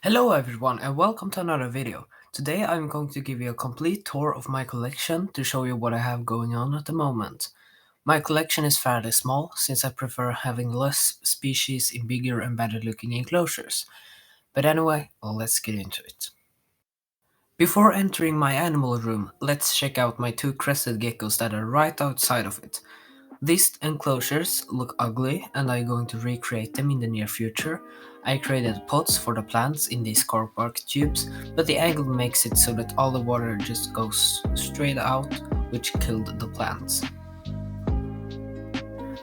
Hello everyone and welcome to another video. Today I'm going to give you a complete tour of my collection to show you what I have going on at the moment. My collection is fairly small since I prefer having less species in bigger and better looking enclosures. But anyway, let's get into it. Before entering my animal room, let's check out my two crested geckos that are right outside of it. These enclosures look ugly and I'm going to recreate them in the near future. I created pots for the plants in these car bark tubes, but the angle makes it so that all the water just goes straight out, which killed the plants.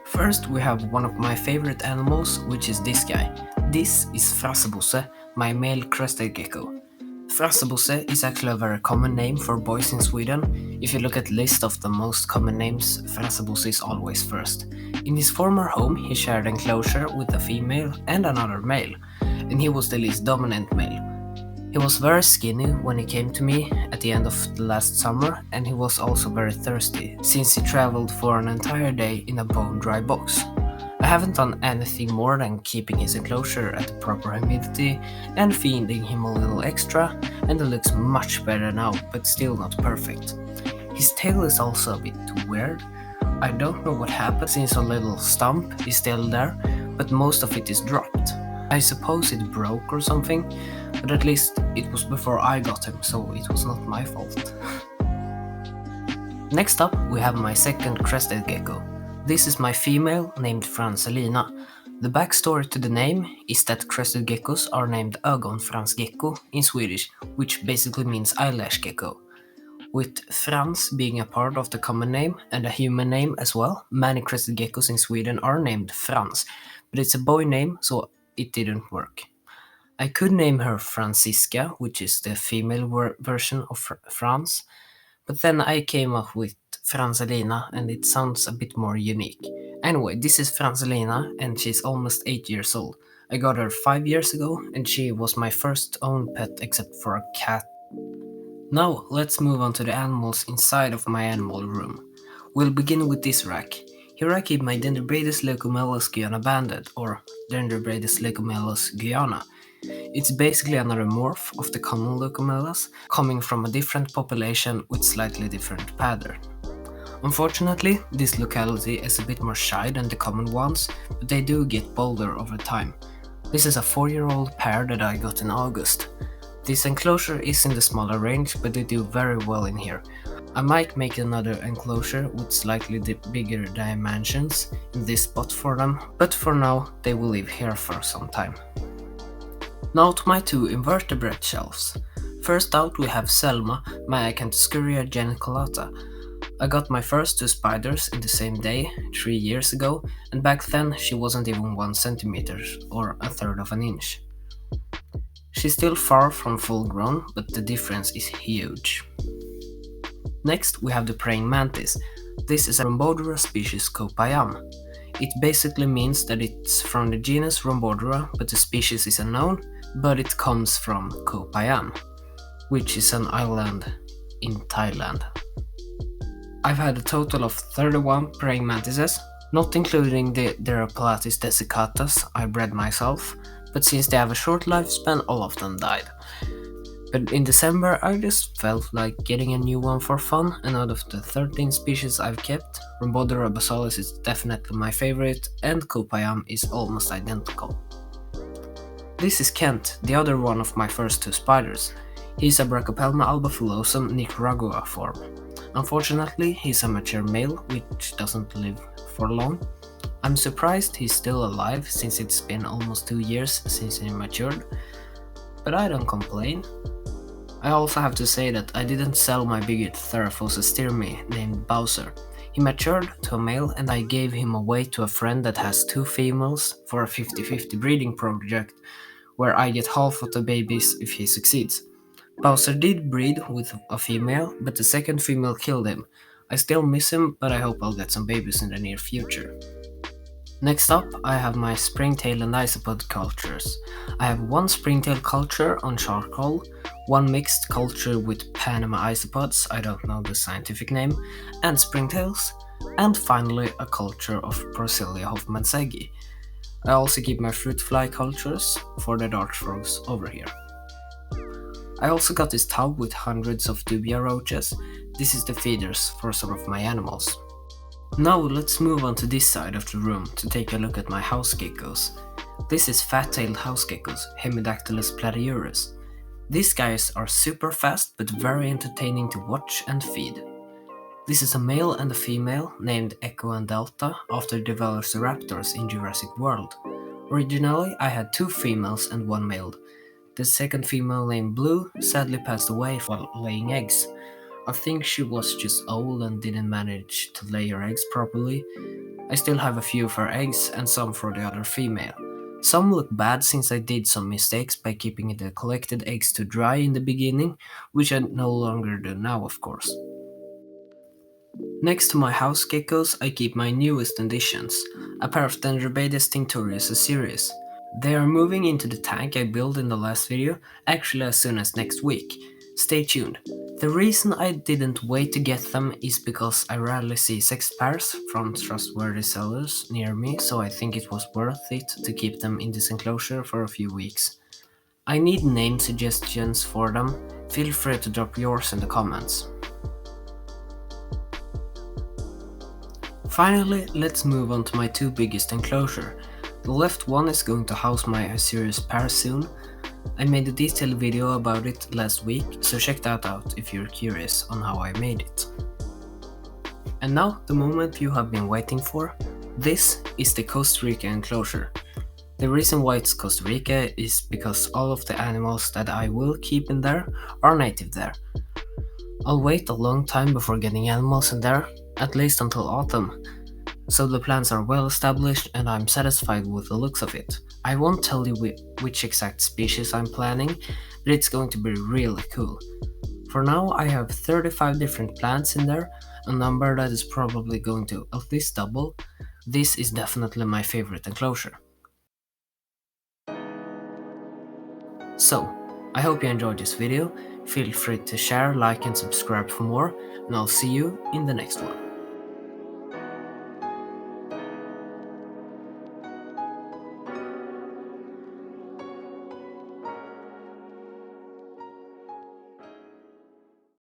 First we have one of my favorite animals, which is this guy. This is Frassebosse, my male crested gecko. Frassebosse is actually a very common name for boys in Sweden. If you look at the list of the most common names, Frassebosse is always first. In his former home, he shared enclosure with a female and another male, and he was the least dominant male. He was very skinny when he came to me at the end of the last summer, and he was also very thirsty, since he traveled for an entire day in a bone dry box. I haven't done anything more than keeping his enclosure at the proper humidity and feeding him a little extra, and it looks much better now, but still not perfect. His tail is also a bit weird. I don't know what happened since a little stump is still there, but most of it is dropped. I suppose it broke or something, but at least it was before I got him, so it was not my fault. Next up, we have my second crested gecko. This is my female named Franselina. The backstory to the name is that crested geckos are named ögonfransgecko in Swedish, which basically means eyelash gecko. With Frans being a part of the common name and a human name as well, many crested geckos in Sweden are named Frans, but it's a boy name, so it didn't work. I could name her Franziska, which is the female version of Frans, but then I came up with Franzelina and it sounds a bit more unique. Anyway, this is Franzelina and she's almost 8 years old. I got her 5 years ago and she was my first own pet except for a cat. Now let's move on to the animals inside of my animal room. We'll begin with this rack. Here I keep my Dendrobraidus leucomelus guyana banded, or Dendrobraidus leucomelus guyana. It's basically another morph of the common leucomelus, coming from a different population with slightly different pattern. Unfortunately, this locality is a bit more shy than the common ones, but they do get bolder over time. This is a 4-year-old pair that I got in August. This enclosure is in the smaller range, but they do very well in here. I might make another enclosure with slightly bigger dimensions in this spot for them, but for now they will live here for some time. Now to my two invertebrate shelves. First out we have Selma, my Acanthoscurria geniculata. I got my first two spiders in the same day, 3 years ago, and back then she wasn't even 1 centimeter, or a third of an inch. She's still far from full grown, but the difference is huge. Next we have the praying mantis. This is a Rhombodura species Copayam. It basically means that it's from the genus Rhombodura, but the species is unknown, but it comes from Copayam, which is an island in Thailand. I've had a total of 31 praying mantises, not including the Derapalatis desicatas I bred myself, but since they have a short lifespan, all of them died. But in December I just felt like getting a new one for fun, and out of the 13 species I've kept, Rhombodura basalis is definitely my favorite, and Copayam is almost identical. This is Kent, the other one of my first two spiders. He's a Brachypelma albafulosum nicaragua form. Unfortunately, he's a mature male, which doesn't live for long. I'm surprised he's still alive since it's been almost 2 years since he matured, but I don't complain. I also have to say that I didn't sell my bigot Theraphosa styrmi named Bowser. He matured to a male and I gave him away to a friend that has 2 females for a 50-50 breeding project where I get half of the babies if he succeeds. Bowser did breed with a female, but the second female killed him. I still miss him, but I hope I'll get some babies in the near future. Next up, I have my springtail and isopod cultures. I have one springtail culture on charcoal, one mixed culture with Panama isopods, I don't know the scientific name, and springtails, and finally a culture of Porcelia hoffmannseggi. I also keep my fruit fly cultures for the dart frogs over here. I also got this tub with hundreds of dubia roaches. This is the feeders for some of my animals. Now let's move on to this side of the room to take a look at my house geckos. This is fat-tailed house geckos, Hemidactylus platyurus. These guys are super fast but very entertaining to watch and feed. This is a male and a female named Echo and Delta after the velociraptors in Jurassic World. Originally I had 2 females and 1 male. The second female named Blue sadly passed away while laying eggs. I think she was just old and didn't manage to lay her eggs properly. I still have a few of her eggs and some for the other female. Some look bad since I did some mistakes by keeping the collected eggs to dry in the beginning, which I no longer do now of course. Next to my house geckos, I keep my newest additions, a pair of Dendrobates tinctorius series. They are moving into the tank I built in the last video, actually as soon as next week. Stay tuned. The reason I didn't wait to get them is because I rarely see sexed pairs from trustworthy sellers near me, so I think it was worth it to keep them in this enclosure for a few weeks. I need name suggestions for them, feel free to drop yours in the comments. Finally, let's move on to my 2 biggest enclosure. The left one is going to house my Assyrius pair soon. I made a detailed video about it last week, so check that out if you're curious on how I made it. And now, the moment you have been waiting for. This is the Costa Rica enclosure. The reason why it's Costa Rica is because all of the animals that I will keep in there are native there. I'll wait a long time before getting animals in there, at least until autumn, so the plants are well established and I'm satisfied with the looks of it. I won't tell you which exact species I'm planning, but it's going to be really cool. For now I have 35 different plants in there, a number that is probably going to at least double. This is definitely my favorite enclosure. So, I hope you enjoyed this video. Feel free to share, like and subscribe for more, and I'll see you in the next one.